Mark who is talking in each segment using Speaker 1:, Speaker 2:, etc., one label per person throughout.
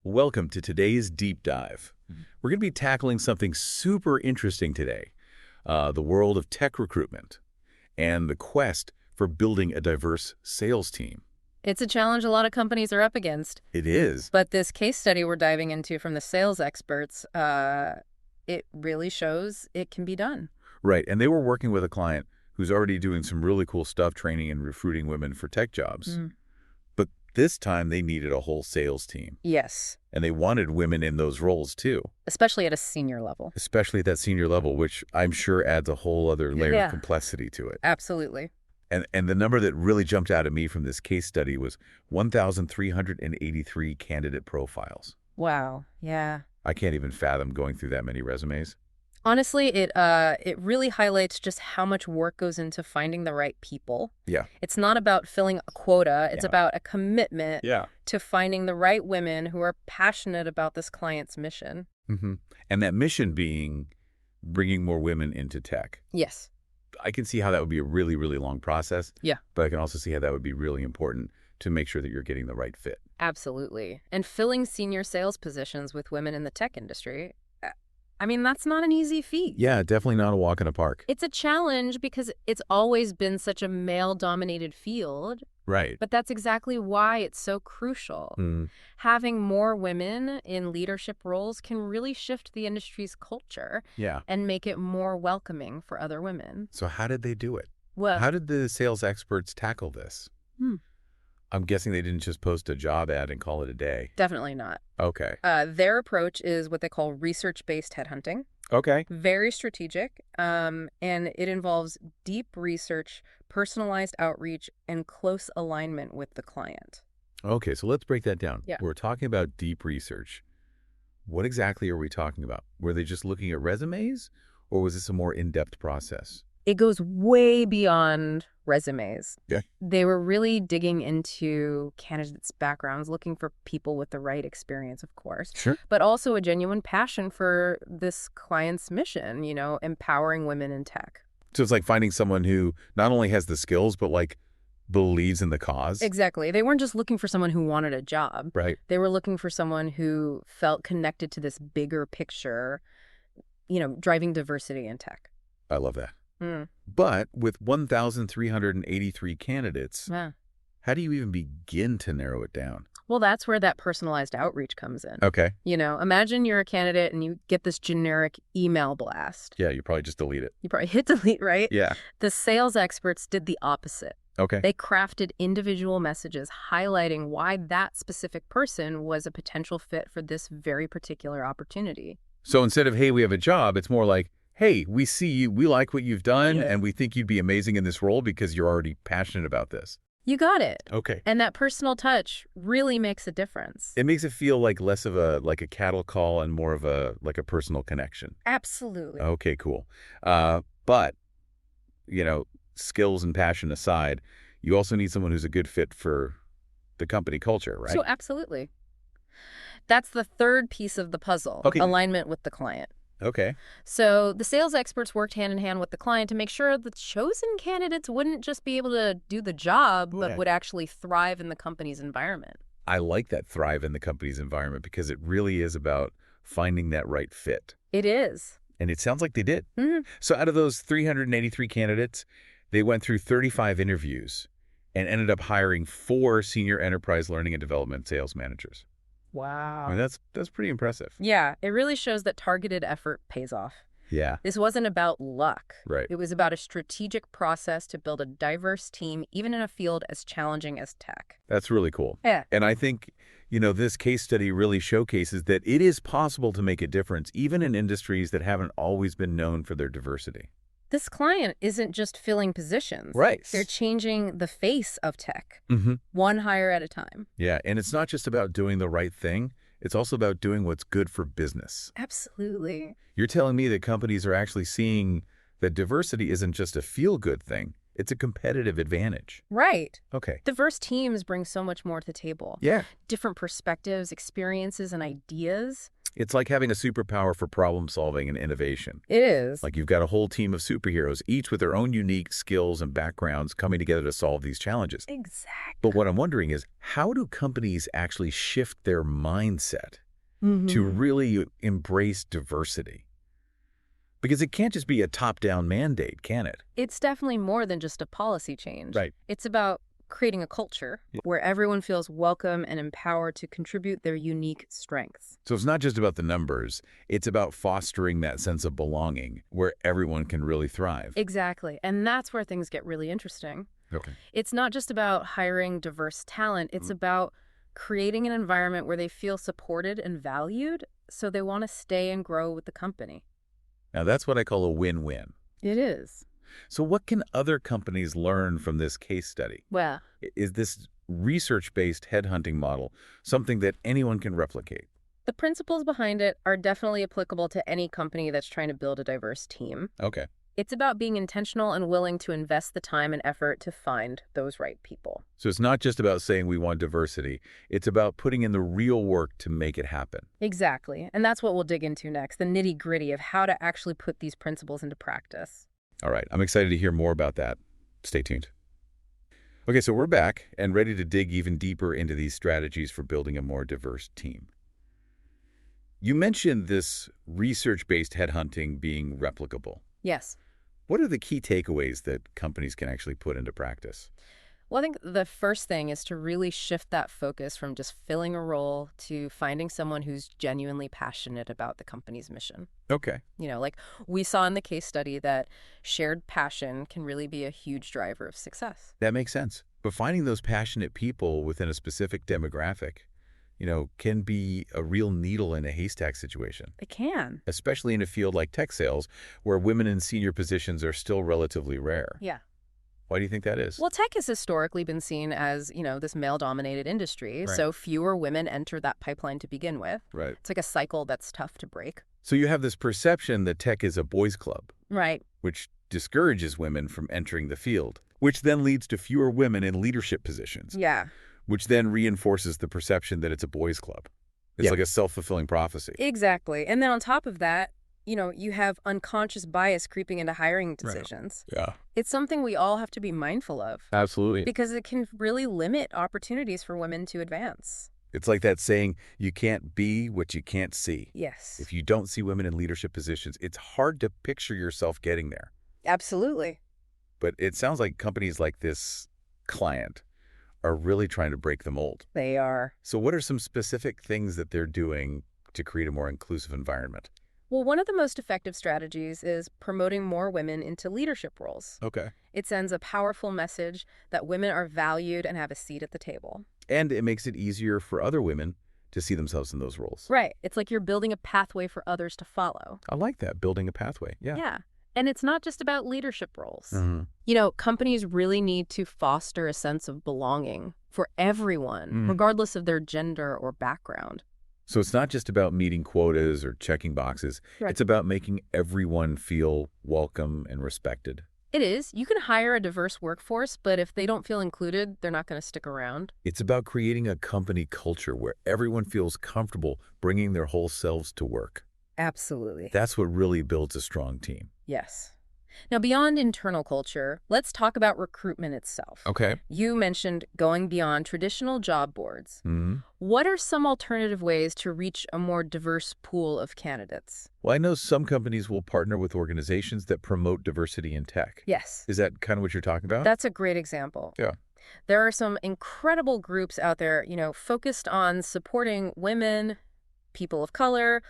Speaker 1: Welcome to today's deep dive. We're going to be tackling something super interesting today, the world of tech recruitment and the quest for building a diverse sales team.
Speaker 2: It's a challenge a lot of companies are up against.
Speaker 1: It is.
Speaker 2: But this case study we're diving into from the sales experts, it really shows it can be done.
Speaker 1: Right, and they were working with a client who's already doing some really cool stuff training and recruiting women for tech jobs. But this time they needed a whole sales team.
Speaker 2: Yes.
Speaker 1: And they wanted women in those roles too.
Speaker 2: Especially at a senior level.
Speaker 1: Especially at that senior level, which I'm sure adds a whole other layer of complexity to it.
Speaker 2: Absolutely.
Speaker 1: And the number that really jumped out at me from this case study was 1,383 candidate profiles.
Speaker 2: Wow. Yeah.
Speaker 1: I can't even fathom going through that many resumes.
Speaker 2: Honestly, it really highlights just how much work goes into finding the right people.
Speaker 1: Yeah.
Speaker 2: It's not about filling a quota. It's about a commitment to finding the right women who are passionate about this client's mission.
Speaker 1: And that mission being bringing more women into tech.
Speaker 2: Yes.
Speaker 1: I can see how that would be a really, really long process.
Speaker 2: Yeah.
Speaker 1: But I can also see how that would be really important to make sure that you're getting the right fit.
Speaker 2: Absolutely. And filling senior sales positions with women in the tech industry, I mean, that's not an easy feat.
Speaker 1: Yeah, definitely not a walk in the park.
Speaker 2: It's a challenge because it's always been such a male-dominated field.
Speaker 1: Right.
Speaker 2: But that's exactly why it's so crucial. Having more women in leadership roles can really shift the industry's culture and make it more welcoming for other women.
Speaker 1: So how did they do it?
Speaker 2: Well,
Speaker 1: how did the sales experts tackle this? I'm guessing they didn't just post a job ad and call it a day.
Speaker 2: Definitely not.
Speaker 1: Okay.
Speaker 2: Their approach is what they call research-based headhunting.
Speaker 1: Okay.
Speaker 2: Very strategic, and it involves deep research, personalized outreach, and close alignment with the client.
Speaker 1: Okay, so let's break that down.
Speaker 2: Yeah.
Speaker 1: We're talking about deep research. What exactly are we talking about? Were they just looking at resumes, or was this a more in-depth process?
Speaker 2: It goes way beyond resumes.
Speaker 1: Yeah.
Speaker 2: They were really digging into candidates' backgrounds, looking for people with the right experience, of course.
Speaker 1: Sure.
Speaker 2: But also a genuine passion for this client's mission, empowering women in tech.
Speaker 1: So it's like finding someone who not only has the skills, but like believes in the cause.
Speaker 2: Exactly. They weren't just looking for someone who wanted a job.
Speaker 1: Right.
Speaker 2: They were looking for someone who felt connected to this bigger picture, driving diversity in tech.
Speaker 1: I love that. But with 1,383 candidates, how do you even begin to narrow it down?
Speaker 2: Well, that's where that personalized outreach comes in.
Speaker 1: Okay.
Speaker 2: Imagine you're a candidate and you get this generic email blast.
Speaker 1: Yeah, you probably just delete it.
Speaker 2: You probably hit delete, right?
Speaker 1: Yeah.
Speaker 2: The sales experts did the opposite.
Speaker 1: Okay.
Speaker 2: They crafted individual messages highlighting why that specific person was a potential fit for this very particular opportunity.
Speaker 1: So instead of, hey, we have a job, it's more like, hey, we see you, we like what you've done, and we think you'd be amazing in this role because you're already passionate about this.
Speaker 2: You got it.
Speaker 1: Okay.
Speaker 2: And that personal touch really makes a difference.
Speaker 1: It makes it feel like less of a cattle call and more of a personal connection.
Speaker 2: Absolutely.
Speaker 1: Okay, cool. But, skills and passion aside, you also need someone who's a good fit for the company culture, right?
Speaker 2: So absolutely. That's the third piece of the puzzle, alignment with the client.
Speaker 1: Okay.
Speaker 2: So the sales experts worked hand in hand with the client to make sure the chosen candidates wouldn't just be able to do the job, but would actually thrive in the company's environment.
Speaker 1: I like that thrive in the company's environment because it really is about finding that right fit.
Speaker 2: It is.
Speaker 1: And it sounds like they did. So out of those 383 candidates, they went through 35 interviews and ended up hiring 4 senior enterprise learning and development sales managers.
Speaker 2: Wow.
Speaker 1: I mean, that's pretty impressive.
Speaker 2: Yeah, it really shows that targeted effort pays off.
Speaker 1: Yeah.
Speaker 2: This wasn't about luck.
Speaker 1: Right.
Speaker 2: It was about a strategic process to build a diverse team, even in a field as challenging as tech.
Speaker 1: That's really cool.
Speaker 2: Yeah.
Speaker 1: And I think, this case study really showcases that it is possible to make a difference, even in industries that haven't always been known for their diversity.
Speaker 2: This client isn't just filling positions.
Speaker 1: Right.
Speaker 2: They're changing the face of tech, one hire at a time.
Speaker 1: Yeah, and it's not just about doing the right thing. It's also about doing what's good for business.
Speaker 2: Absolutely.
Speaker 1: You're telling me that companies are actually seeing that diversity isn't just a feel-good thing. It's a competitive advantage.
Speaker 2: Right.
Speaker 1: Okay.
Speaker 2: Diverse teams bring so much more to the table.
Speaker 1: Yeah.
Speaker 2: Different perspectives, experiences, and ideas.
Speaker 1: It's like having a superpower for problem solving and innovation.
Speaker 2: It is.
Speaker 1: Like you've got a whole team of superheroes, each with their own unique skills and backgrounds coming together to solve these challenges.
Speaker 2: Exactly.
Speaker 1: But what I'm wondering is, how do companies actually shift their mindset to really embrace diversity? Because it can't just be a top-down mandate, can it?
Speaker 2: It's definitely more than just a policy change.
Speaker 1: Right.
Speaker 2: It's about creating a culture where everyone feels welcome and empowered to contribute their unique strengths.
Speaker 1: So it's not just about the numbers. It's about fostering that sense of belonging where everyone can really thrive.
Speaker 2: Exactly. And that's where things get really interesting.
Speaker 1: Okay.
Speaker 2: It's not just about hiring diverse talent. It's about creating an environment where they feel supported and valued, so they want to stay and grow with the company.
Speaker 1: Now, that's what I call a win-win.
Speaker 2: It is.
Speaker 1: So what can other companies learn from this case study?
Speaker 2: Well,
Speaker 1: Is this research-based headhunting model something that anyone can replicate?
Speaker 2: the principles behind it are definitely applicable to any company that's trying to build a diverse team.
Speaker 1: Okay.
Speaker 2: It's about being intentional and willing to invest the time and effort to find those right people.
Speaker 1: So it's not just about saying we want diversity. It's about putting in the real work to make it happen.
Speaker 2: Exactly. And that's what we'll dig into next, the nitty-gritty of how to actually put these principles into practice.
Speaker 1: All right. I'm excited to hear more about that. Stay tuned. Okay, so we're back and ready to dig even deeper into these strategies for building a more diverse team. You mentioned this research-based headhunting being replicable.
Speaker 2: Yes.
Speaker 1: What are the key takeaways that companies can actually put into practice?
Speaker 2: Well, I think the first thing is to really shift that focus from just filling a role to finding someone who's genuinely passionate about the company's mission.
Speaker 1: Okay.
Speaker 2: Like we saw in the case study that shared passion can really be a huge driver of success.
Speaker 1: That makes sense. But finding those passionate people within a specific demographic, can be a real needle in a haystack situation.
Speaker 2: It can.
Speaker 1: Especially in a field like tech sales, where women in senior positions are still relatively rare.
Speaker 2: Yeah.
Speaker 1: Why do you think that is?
Speaker 2: Well, tech has historically been seen as, this male-dominated industry, so fewer women enter that pipeline to begin with.
Speaker 1: Right.
Speaker 2: It's like a cycle that's tough to break.
Speaker 1: So you have this perception that tech is a boys' club.
Speaker 2: Right.
Speaker 1: Which discourages women from entering the field, which then leads to fewer women in leadership positions.
Speaker 2: Yeah.
Speaker 1: Which then reinforces the perception that it's a boys' club. It's like a self-fulfilling prophecy.
Speaker 2: Exactly. And then on top of that, you have unconscious bias creeping into hiring decisions.
Speaker 1: Right. Yeah.
Speaker 2: It's something we all have to be mindful of.
Speaker 1: Absolutely.
Speaker 2: Because it can really limit opportunities for women to advance.
Speaker 1: It's like that saying, you can't be what you can't see.
Speaker 2: Yes.
Speaker 1: If you don't see women in leadership positions, it's hard to picture yourself getting there.
Speaker 2: Absolutely.
Speaker 1: But it sounds like companies like this client are really trying to break the mold.
Speaker 2: They are.
Speaker 1: So what are some specific things that they're doing to create a more inclusive environment?
Speaker 2: Well, one of the most effective strategies is promoting more women into leadership roles.
Speaker 1: Okay.
Speaker 2: It sends a powerful message that women are valued and have a seat at the table.
Speaker 1: And it makes it easier for other women to see themselves in those roles.
Speaker 2: Right. It's like you're building a pathway for others to follow.
Speaker 1: I like that, building a pathway. Yeah.
Speaker 2: Yeah. And it's not just about leadership roles.
Speaker 1: Mm-hmm.
Speaker 2: Companies really need to foster a sense of belonging for everyone, regardless of their gender or background.
Speaker 1: So it's not just about meeting quotas or checking boxes.
Speaker 2: Right.
Speaker 1: It's about making everyone feel welcome and respected.
Speaker 2: It is. You can hire a diverse workforce, but if they don't feel included, they're not going to stick around.
Speaker 1: It's about creating a company culture where everyone feels comfortable bringing their whole selves to work.
Speaker 2: Absolutely.
Speaker 1: That's what really builds a strong team.
Speaker 2: Yes. Now, beyond internal culture, let's talk about recruitment itself.
Speaker 1: Okay.
Speaker 2: You mentioned going beyond traditional job boards.
Speaker 1: Mm-hmm.
Speaker 2: What are some alternative ways to reach a more diverse pool of candidates?
Speaker 1: Well, I know some companies will partner with organizations that promote diversity in tech.
Speaker 2: Yes.
Speaker 1: Is that kind of what you're talking about?
Speaker 2: That's a great example.
Speaker 1: Yeah.
Speaker 2: There are some incredible groups out there, focused on supporting women, people of color,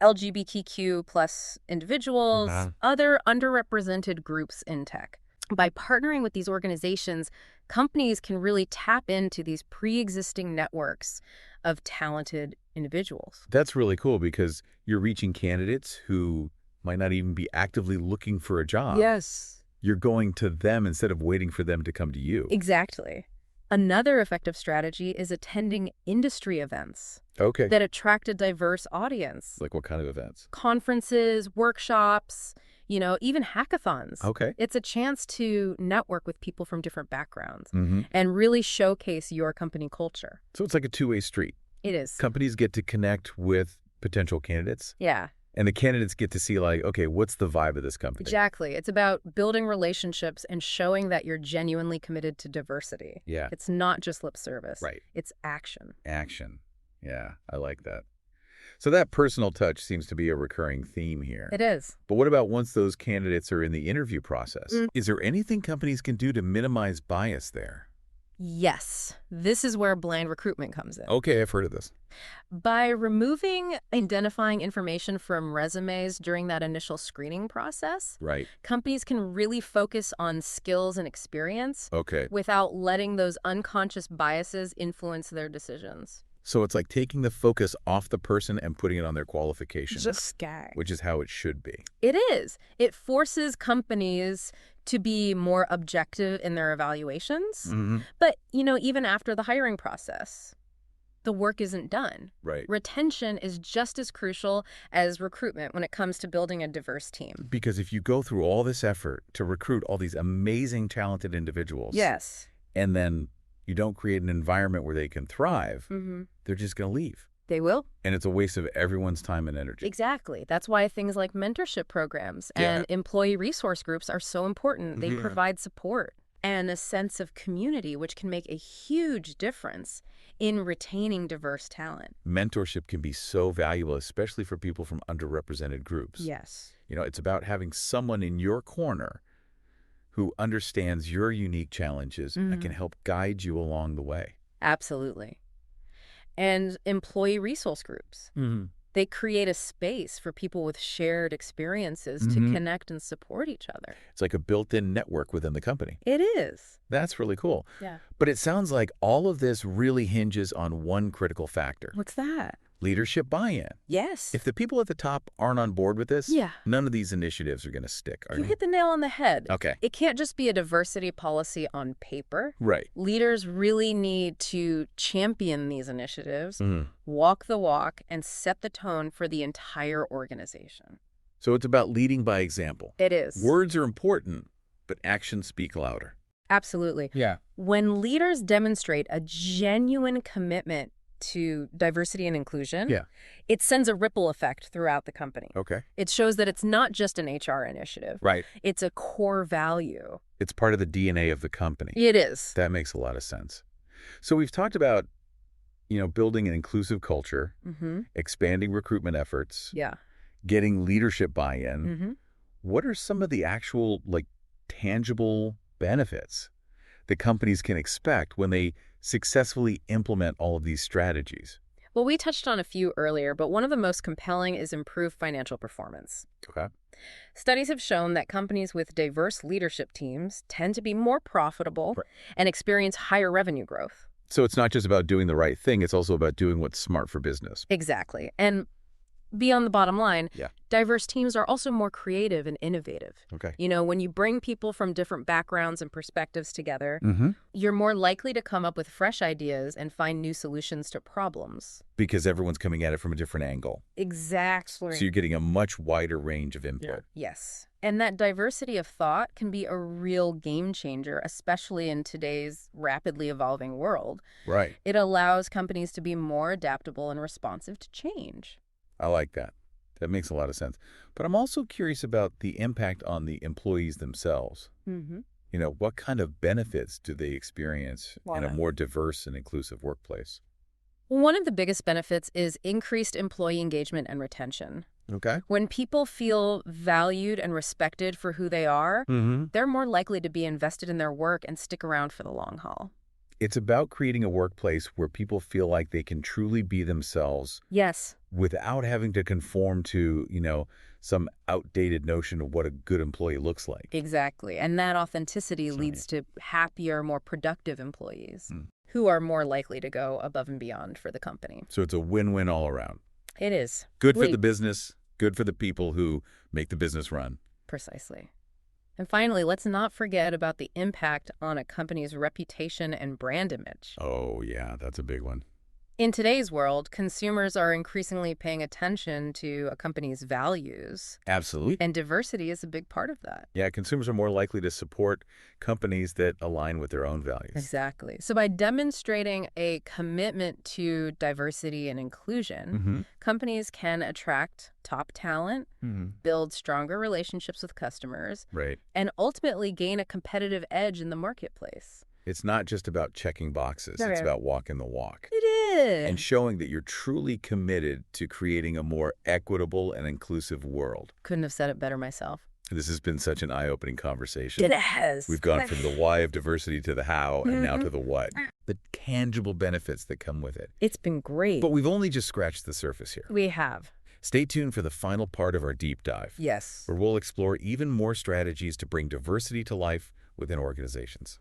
Speaker 2: LGBTQ plus individuals, other underrepresented groups in tech. By partnering with these organizations, companies can really tap into these pre-existing networks of talented individuals.
Speaker 1: That's really cool because you're reaching candidates who might not even be actively looking for a job.
Speaker 2: Yes.
Speaker 1: You're going to them instead of waiting for them to come to you.
Speaker 2: Exactly. Another effective strategy is attending industry events
Speaker 1: Okay.
Speaker 2: that attract a diverse audience.
Speaker 1: Like what kind of events?
Speaker 2: Conferences, workshops, even hackathons.
Speaker 1: Okay.
Speaker 2: It's a chance to network with people from different backgrounds
Speaker 1: Mm-hmm.
Speaker 2: and really showcase your company culture.
Speaker 1: So it's like a two-way street.
Speaker 2: It is.
Speaker 1: Companies get to connect with potential candidates.
Speaker 2: Yeah,
Speaker 1: And the candidates get to see, like, okay, what's the vibe of this company?
Speaker 2: exactly. It's about building relationships and showing that you're genuinely committed to diversity.
Speaker 1: Yeah.
Speaker 2: It's not just lip service.
Speaker 1: Right.
Speaker 2: It's action.
Speaker 1: Action. Yeah, I like that. So that personal touch seems to be a recurring theme here.
Speaker 2: It is.
Speaker 1: But what about once those candidates are in the interview process?
Speaker 2: Mm.
Speaker 1: Is there anything companies can do to minimize bias there?
Speaker 2: Yes, this is where blind recruitment comes in.
Speaker 1: Okay, I've heard of this.
Speaker 2: By removing identifying information from resumes during that initial screening process,
Speaker 1: Right.
Speaker 2: companies can really focus on skills and experience
Speaker 1: Okay.
Speaker 2: without letting those unconscious biases influence their decisions.
Speaker 1: So it's like taking the focus off the person and putting it on their qualifications.
Speaker 2: Just gag.
Speaker 1: Which is how it should be.
Speaker 2: It is. It forces companies to be more objective in their evaluations.
Speaker 1: Mm-hmm.
Speaker 2: But, even after the hiring process, the work isn't done.
Speaker 1: Right.
Speaker 2: Retention is just as crucial as recruitment when it comes to building a diverse team.
Speaker 1: Because if you go through all this effort to recruit all these amazing, talented individuals,
Speaker 2: Yes.
Speaker 1: and then you don't create an environment where they can thrive,
Speaker 2: Mm-hmm.
Speaker 1: they're just going to leave.
Speaker 2: They will.
Speaker 1: And it's a waste of everyone's time and energy.
Speaker 2: Exactly. That's why things like mentorship programs and employee resource groups are so important. They provide support and a sense of community, which can make a huge difference in retaining diverse talent.
Speaker 1: Mentorship can be so valuable, especially for people from underrepresented groups.
Speaker 2: Yes.
Speaker 1: It's about having someone in your corner who understands your unique challenges and can help guide you along the way.
Speaker 2: Absolutely. And employee resource groups. They create a space for people with shared experiences to connect and support each other.
Speaker 1: It's like a built-in network within the company.
Speaker 2: It is.
Speaker 1: That's really cool.
Speaker 2: Yeah.
Speaker 1: But it sounds like all of this really hinges on one critical factor:
Speaker 2: What's that?
Speaker 1: leadership buy-in.
Speaker 2: Yes.
Speaker 1: If the people at the top aren't on board with this,
Speaker 2: Yeah.
Speaker 1: none of these initiatives are going to stick, are
Speaker 2: You
Speaker 1: they?
Speaker 2: hit the nail on the head.
Speaker 1: Okay.
Speaker 2: It can't just be a diversity policy on paper.
Speaker 1: Right.
Speaker 2: Leaders really need to champion these initiatives,
Speaker 1: Mhm.
Speaker 2: walk the walk, and set the tone for the entire organization.
Speaker 1: So it's about leading by example.
Speaker 2: It is.
Speaker 1: Words are important, but actions speak louder.
Speaker 2: Absolutely.
Speaker 1: Yeah.
Speaker 2: When leaders demonstrate a genuine commitment to diversity and inclusion, it sends a ripple effect throughout the company.
Speaker 1: Okay.
Speaker 2: It shows that it's not just an HR initiative.
Speaker 1: Right.
Speaker 2: It's a core value.
Speaker 1: It's part of the DNA of the company.
Speaker 2: It is.
Speaker 1: That makes a lot of sense. So we've talked about, building an inclusive culture, expanding recruitment efforts,
Speaker 2: Yeah.
Speaker 1: getting leadership buy-in. What are some of the actual, tangible benefits that companies can expect when they successfully implement all of these strategies?
Speaker 2: Well, we touched on a few earlier, but one of the most compelling is improved financial performance.
Speaker 1: Okay.
Speaker 2: Studies have shown that companies with diverse leadership teams tend to be more profitable and experience higher revenue growth.
Speaker 1: So it's not just about doing the right thing, it's also about doing what's smart for business.
Speaker 2: Exactly. And beyond the bottom line,
Speaker 1: Yeah.
Speaker 2: diverse teams are also more creative and innovative.
Speaker 1: Okay.
Speaker 2: When you bring people from different backgrounds and perspectives together,
Speaker 1: Mm-hmm.
Speaker 2: you're more likely to come up with fresh ideas and find new solutions to problems.
Speaker 1: Because everyone's coming at it from a different angle.
Speaker 2: Exactly.
Speaker 1: So you're getting a much wider range of input.
Speaker 2: Yes. And that diversity of thought can be a real game changer, especially in today's rapidly evolving world.
Speaker 1: Right.
Speaker 2: It allows companies to be more adaptable and responsive to change.
Speaker 1: I like that. That makes a lot of sense. But I'm also curious about the impact on the employees themselves. What kind of benefits do they experience in a more diverse and inclusive workplace?
Speaker 2: One of the biggest benefits is increased employee engagement and retention.
Speaker 1: Okay.
Speaker 2: When people feel valued and respected for who they are, they're more likely to be invested in their work and stick around for the long haul.
Speaker 1: It's about creating a workplace where people feel like they can truly be themselves.
Speaker 2: Yes.
Speaker 1: Without having to conform to, some outdated notion of what a good employee looks like.
Speaker 2: Exactly. And that authenticity leads to happier, more productive employees who are more likely to go above and beyond for the company.
Speaker 1: So it's a win-win all around.
Speaker 2: It is.
Speaker 1: Good for the business, good for the people who make the business run.
Speaker 2: Precisely. And finally, let's not forget about the impact on a company's reputation and brand image.
Speaker 1: Oh, yeah, that's a big one.
Speaker 2: In today's world, consumers are increasingly paying attention to a company's values,
Speaker 1: Absolutely.
Speaker 2: and diversity is a big part of that.
Speaker 1: Yeah, consumers are more likely to support companies that align with their own values.
Speaker 2: Exactly. So by demonstrating a commitment to diversity and inclusion, companies can attract top talent, build stronger relationships with customers,
Speaker 1: Right.
Speaker 2: and ultimately gain a competitive edge in the marketplace.
Speaker 1: It's not just about checking boxes.
Speaker 2: Okay.
Speaker 1: It's about walking the walk
Speaker 2: It is.
Speaker 1: and showing that you're truly committed to creating a more equitable and inclusive world.
Speaker 2: Couldn't have said it better myself.
Speaker 1: This has been such an eye-opening conversation.
Speaker 2: It has.
Speaker 1: We've gone from the why of diversity to the how and now to the what. The tangible benefits that come with it.
Speaker 2: It's been great.
Speaker 1: But we've only just scratched the surface here.
Speaker 2: We have.
Speaker 1: Stay tuned for the final part of our deep dive,
Speaker 2: Yes.
Speaker 1: where we'll explore even more strategies to bring diversity to life within organizations.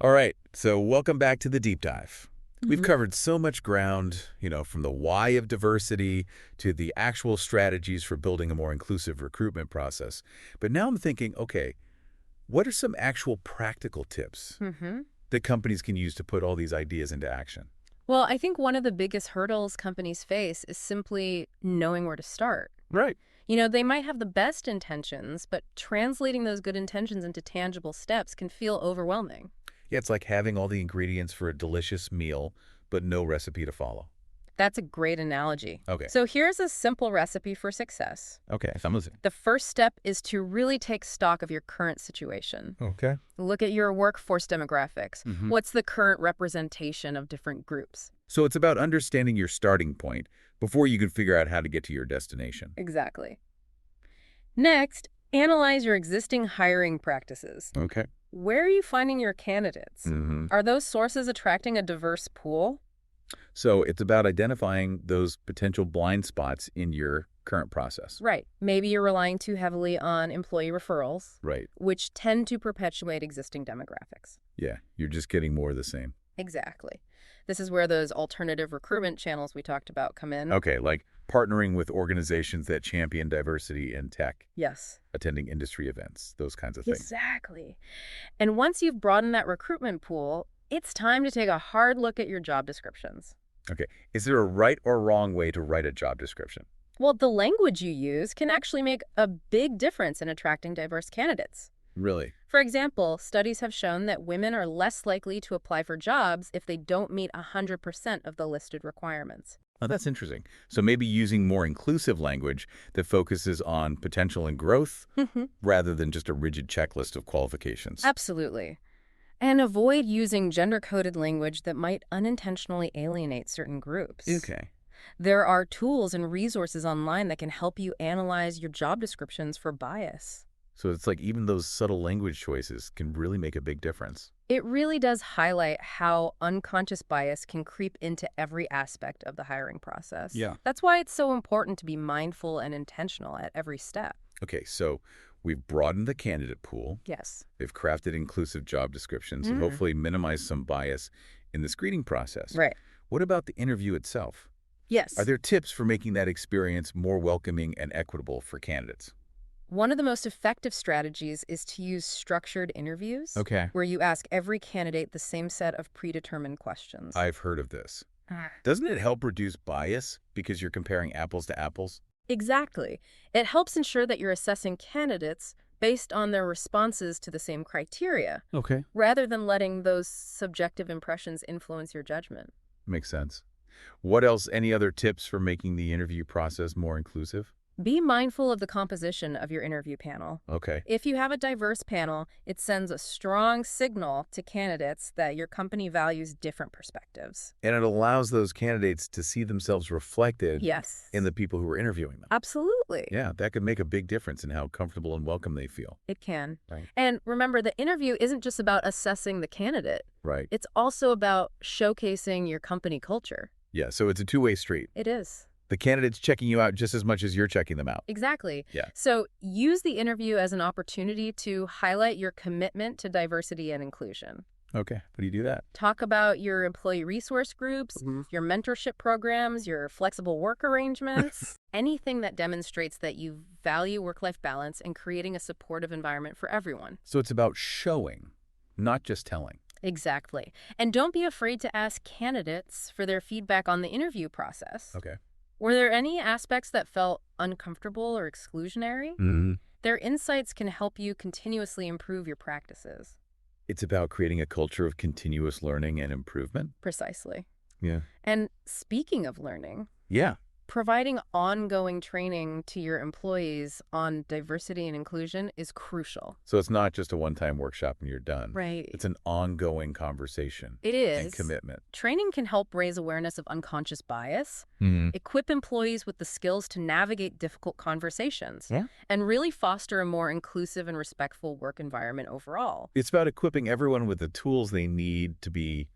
Speaker 1: All right, so welcome back to the deep dive. We've covered so much ground, from the why of diversity to the actual strategies for building a more inclusive recruitment process. But now I'm thinking, okay, what are some actual practical tips that companies can use to put all these ideas into action?
Speaker 2: Well, I think one of the biggest hurdles companies face is simply knowing where to start.
Speaker 1: Right.
Speaker 2: They might have the best intentions, but translating those good intentions into tangible steps can feel overwhelming.
Speaker 1: Yeah, it's like having all the ingredients for a delicious meal, but no recipe to follow.
Speaker 2: That's a great analogy.
Speaker 1: Okay.
Speaker 2: So here's a simple recipe for success.
Speaker 1: Okay, I'm listening.
Speaker 2: The first step is to really take stock of your current situation.
Speaker 1: Okay.
Speaker 2: Look at your workforce demographics. What's the current representation of different groups?
Speaker 1: So it's about understanding your starting point before you can figure out how to get to your destination.
Speaker 2: Exactly. Next, analyze your existing hiring practices.
Speaker 1: Okay.
Speaker 2: Where are you finding your candidates? Are those sources attracting a diverse pool?
Speaker 1: So it's about identifying those potential blind spots in your current process.
Speaker 2: Right. Maybe you're relying too heavily on employee referrals,
Speaker 1: Right.
Speaker 2: which tend to perpetuate existing demographics.
Speaker 1: Yeah, you're just getting more of the same.
Speaker 2: Exactly. This is where those alternative recruitment channels we talked about come in.
Speaker 1: Okay, like partnering with organizations that champion diversity in tech,
Speaker 2: Yes.
Speaker 1: attending industry events, those kinds of things.
Speaker 2: Exactly. And once you've broadened that recruitment pool, it's time to take a hard look at your job descriptions.
Speaker 1: Okay, is there a right or wrong way to write a job description?
Speaker 2: Well, the language you use can actually make a big difference in attracting diverse candidates.
Speaker 1: Really?
Speaker 2: For example, studies have shown that women are less likely to apply for jobs if they don't meet 100% of the listed requirements.
Speaker 1: Oh, that's interesting. So maybe using more inclusive language that focuses on potential and growth rather than just a rigid checklist of qualifications.
Speaker 2: Absolutely. And avoid using gender-coded language that might unintentionally alienate certain groups.
Speaker 1: Okay.
Speaker 2: There are tools and resources online that can help you analyze your job descriptions for bias.
Speaker 1: So it's like even those subtle language choices can really make a big difference.
Speaker 2: It really does highlight how unconscious bias can creep into every aspect of the hiring process.
Speaker 1: Yeah.
Speaker 2: That's why it's so important to be mindful and intentional at every step.
Speaker 1: Okay, so we've broadened the candidate pool.
Speaker 2: Yes.
Speaker 1: They've crafted inclusive job descriptions and hopefully minimized some bias in the screening process.
Speaker 2: Right.
Speaker 1: What about the interview itself?
Speaker 2: Yes.
Speaker 1: Are there tips for making that experience more welcoming and equitable for candidates?
Speaker 2: One of the most effective strategies is to use structured interviews.
Speaker 1: Okay.
Speaker 2: Where you ask every candidate the same set of predetermined questions.
Speaker 1: I've heard of this. Doesn't it help reduce bias because you're comparing apples to apples?
Speaker 2: Exactly. It helps ensure that you're assessing candidates based on their responses to the same criteria,
Speaker 1: Okay.
Speaker 2: rather than letting those subjective impressions influence your judgment.
Speaker 1: Makes sense. What else? Any other tips for making the interview process more inclusive?
Speaker 2: Be mindful of the composition of your interview panel.
Speaker 1: Okay.
Speaker 2: If you have a diverse panel, it sends a strong signal to candidates that your company values different perspectives.
Speaker 1: And it allows those candidates to see themselves reflected
Speaker 2: Yes.
Speaker 1: in the people who are interviewing them.
Speaker 2: Absolutely.
Speaker 1: Yeah, that could make a big difference in how comfortable and welcome they feel.
Speaker 2: It can.
Speaker 1: Right.
Speaker 2: And remember, the interview isn't just about assessing the candidate.
Speaker 1: Right.
Speaker 2: It's also about showcasing your company culture.
Speaker 1: Yeah, so it's a two-way street.
Speaker 2: It is.
Speaker 1: The candidate's checking you out just as much as you're checking them out.
Speaker 2: Exactly.
Speaker 1: Yeah.
Speaker 2: So use the interview as an opportunity to highlight your commitment to diversity and inclusion.
Speaker 1: Okay, how do you do that?
Speaker 2: Talk about your employee resource groups, your mentorship programs, your flexible work arrangements, anything that demonstrates that you value work-life balance and creating a supportive environment for everyone.
Speaker 1: So it's about showing, not just telling.
Speaker 2: Exactly. And don't be afraid to ask candidates for their feedback on the interview process.
Speaker 1: Okay.
Speaker 2: Were there any aspects that felt uncomfortable or exclusionary?
Speaker 1: Hmm.
Speaker 2: Their insights can help you continuously improve your practices.
Speaker 1: It's about creating a culture of continuous learning and improvement.
Speaker 2: Precisely.
Speaker 1: Yeah.
Speaker 2: And speaking of learning,
Speaker 1: Yeah.
Speaker 2: providing ongoing training to your employees on diversity and inclusion is crucial.
Speaker 1: So it's not just a one-time workshop and you're done.
Speaker 2: Right.
Speaker 1: It's an ongoing conversation
Speaker 2: It
Speaker 1: and
Speaker 2: is.
Speaker 1: commitment.
Speaker 2: Training can help raise awareness of unconscious bias,
Speaker 1: Hmm.
Speaker 2: equip employees with the skills to navigate difficult conversations,
Speaker 1: Yeah.
Speaker 2: and really foster a more inclusive and respectful work environment overall.
Speaker 1: It's about equipping everyone with the tools they need to be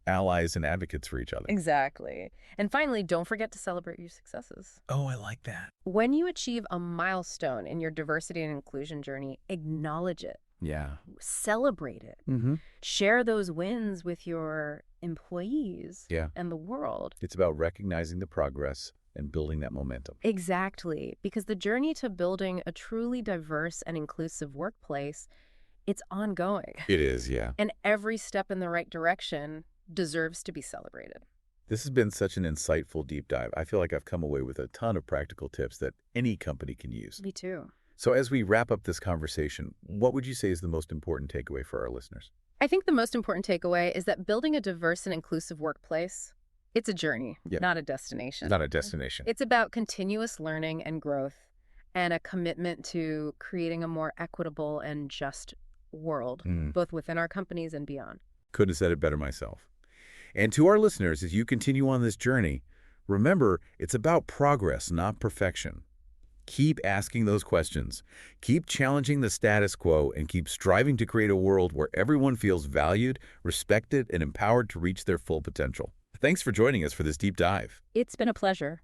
Speaker 1: allies and advocates for each other.
Speaker 2: Exactly. And finally, don't forget to celebrate your successes.
Speaker 1: Oh, I like that.
Speaker 2: When you achieve a milestone in your diversity and inclusion journey, acknowledge it,
Speaker 1: Yeah.
Speaker 2: celebrate it,
Speaker 1: Mm-hmm.
Speaker 2: share those wins with your employees
Speaker 1: Yeah.
Speaker 2: and the world.
Speaker 1: It's about recognizing the progress and building that momentum.
Speaker 2: Exactly, because the journey to building a truly diverse and inclusive workplace, it's ongoing.
Speaker 1: It is, yeah.
Speaker 2: And every step in the right direction deserves to be celebrated.
Speaker 1: This has been such an insightful deep dive. I feel like I've come away with a ton of practical tips that any company can use.
Speaker 2: Me too.
Speaker 1: So as we wrap up this conversation, what would you say is the most important takeaway for our listeners?
Speaker 2: I think the most important takeaway is that building a diverse and inclusive workplace, it's a journey,
Speaker 1: Yep.
Speaker 2: not a destination.
Speaker 1: Not a destination.
Speaker 2: It's about continuous learning and growth and a commitment to creating a more equitable and just world, both within our companies and beyond.
Speaker 1: Couldn't have said it better myself. And to our listeners, as you continue on this journey, remember, it's about progress, not perfection. Keep asking those questions. Keep challenging the status quo and keep striving to create a world where everyone feels valued, respected, and empowered to reach their full potential. Thanks for joining us for this deep dive.
Speaker 2: It's been a pleasure.